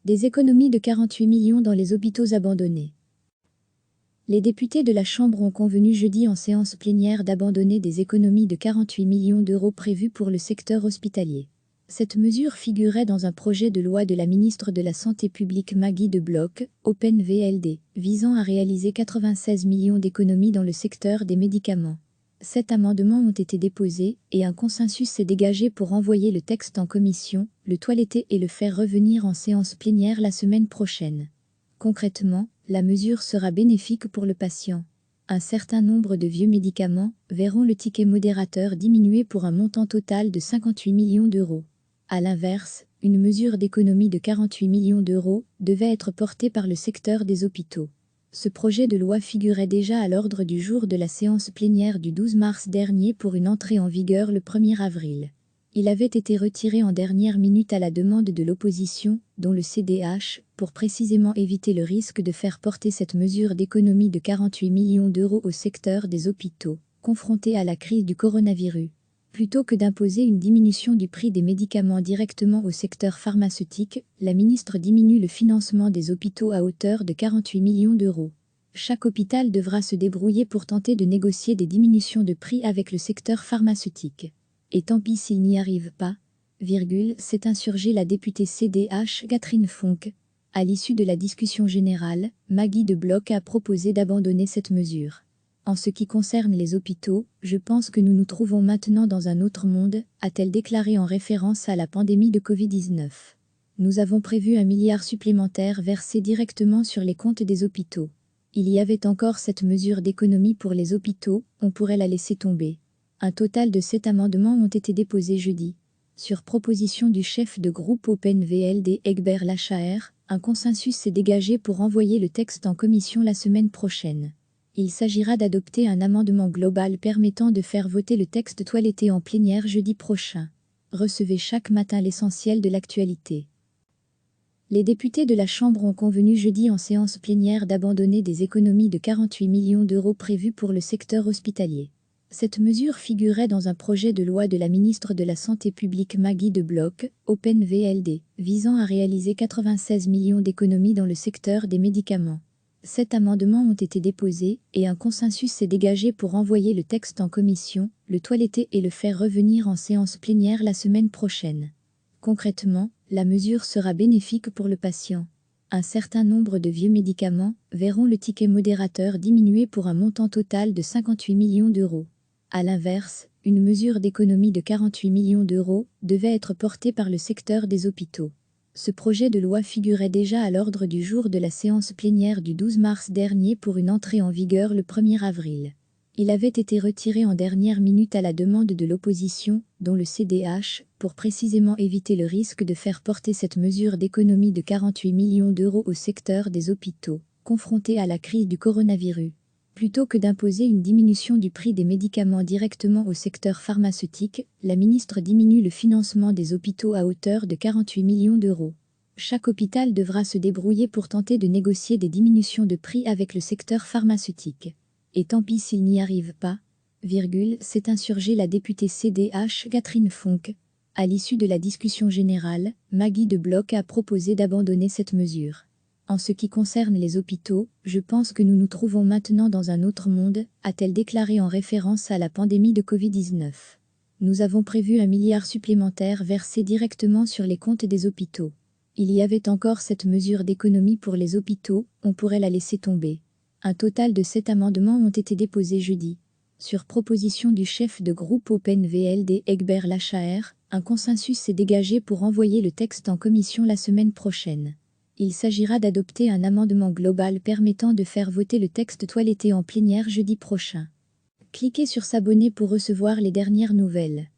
Des économies de 48 millions dans les hôpitaux abandonnés. Les députés de la Chambre ont convenu jeudi en séance plénière d'abandonner des économies de 48 millions d'euros prévues pour le secteur hospitalier. Cette mesure figurait dans un projet de loi de la ministre de la Santé publique Maggie De Bloch, Open VLD, visant à réaliser 96 millions d'économies dans le secteur des médicaments. 7 amendements ont été déposés et un consensus s'est dégagé pour renvoyer le texte en commission, le toiletter et le faire revenir en séance plénière la semaine prochaine. Concrètement, la mesure sera bénéfique pour le patient. Un certain nombre de vieux médicaments verront le ticket modérateur diminuer pour un montant total de 58 millions d'euros. A l'inverse, une mesure d'économie de 48 millions d'euros devait être portée par le secteur des hôpitaux. Ce projet de loi figurait déjà à l'ordre du jour de la séance plénière du 12 mars dernier pour une entrée en vigueur le 1er avril. Il avait été retiré en dernière minute à la demande de l'opposition, dont le CDH, pour précisément éviter le risque de faire porter cette mesure d'économie de 48 millions d'euros au secteur des hôpitaux, confronté à la crise du coronavirus. Plutôt que d'imposer une diminution du prix des médicaments directement au secteur pharmaceutique, la ministre diminue le financement des hôpitaux à hauteur de 48 millions d'euros. Chaque hôpital devra se débrouiller pour tenter de négocier des diminutions de prix avec le secteur pharmaceutique. Et tant pis s'il n'y arrive pas, s'est insurgée la députée CDH Catherine Fonck. À l'issue de la discussion générale, Maggie De Bloch a proposé d'abandonner cette mesure. En ce qui concerne les hôpitaux, je pense que nous nous trouvons maintenant dans un autre monde, a-t-elle déclaré en référence à la pandémie de Covid-19. Nous avons prévu 1 milliard supplémentaire versé directement sur les comptes des hôpitaux. Il y avait encore cette mesure d'économie pour les hôpitaux, on pourrait la laisser tomber. Un total de 7 amendements ont été déposés jeudi. Sur proposition du chef de groupe Open VLD Egbert Lachaert, un consensus s'est dégagé pour envoyer le texte en commission la semaine prochaine. Il s'agira d'adopter un amendement global permettant de faire voter le texte toiletté en plénière jeudi prochain. Recevez chaque matin l'essentiel de l'actualité. Les députés de la Chambre ont convenu jeudi en séance plénière d'abandonner des économies de 48 millions d'euros prévues pour le secteur hospitalier. Cette mesure figurait dans un projet de loi de la ministre de la Santé publique Maggie De Bloch, Open VLD, visant à réaliser 96 millions d'économies dans le secteur des médicaments. 7 amendements ont été déposés et un consensus s'est dégagé pour renvoyer le texte en commission, le toiletter et le faire revenir en séance plénière la semaine prochaine. Concrètement, la mesure sera bénéfique pour le patient. Un certain nombre de vieux médicaments verront le ticket modérateur diminuer pour un montant total de 58 millions d'euros. A l'inverse, une mesure d'économie de 48 millions d'euros devait être portée par le secteur des hôpitaux. Ce projet de loi figurait déjà à l'ordre du jour de la séance plénière du 12 mars dernier pour une entrée en vigueur le 1er avril. Il avait été retiré en dernière minute à la demande de l'opposition, dont le CDH, pour précisément éviter le risque de faire porter cette mesure d'économie de 48 millions d'euros au secteur des hôpitaux, confronté à la crise du coronavirus. Plutôt que d'imposer une diminution du prix des médicaments directement au secteur pharmaceutique, la ministre diminue le financement des hôpitaux à hauteur de 48 millions d'euros. Chaque hôpital devra se débrouiller pour tenter de négocier des diminutions de prix avec le secteur pharmaceutique. Et tant pis s'il n'y arrive pas, s'est insurgée la députée CDH Catherine Fonck. À l'issue de la discussion générale, Maggie De Bloch a proposé d'abandonner cette mesure. En ce qui concerne les hôpitaux, je pense que nous nous trouvons maintenant dans un autre monde, a-t-elle déclaré en référence à la pandémie de Covid-19. Nous avons prévu 1 milliard supplémentaire versé directement sur les comptes des hôpitaux. Il y avait encore cette mesure d'économie pour les hôpitaux, on pourrait la laisser tomber. Un total de 7 amendements ont été déposés jeudi. Sur proposition du chef de groupe Open VLD Egbert Lachaert, un consensus s'est dégagé pour envoyer le texte en commission la semaine prochaine. Il s'agira d'adopter un amendement global permettant de faire voter le texte toiletté en plénière jeudi prochain. Cliquez sur s'abonner pour recevoir les dernières nouvelles.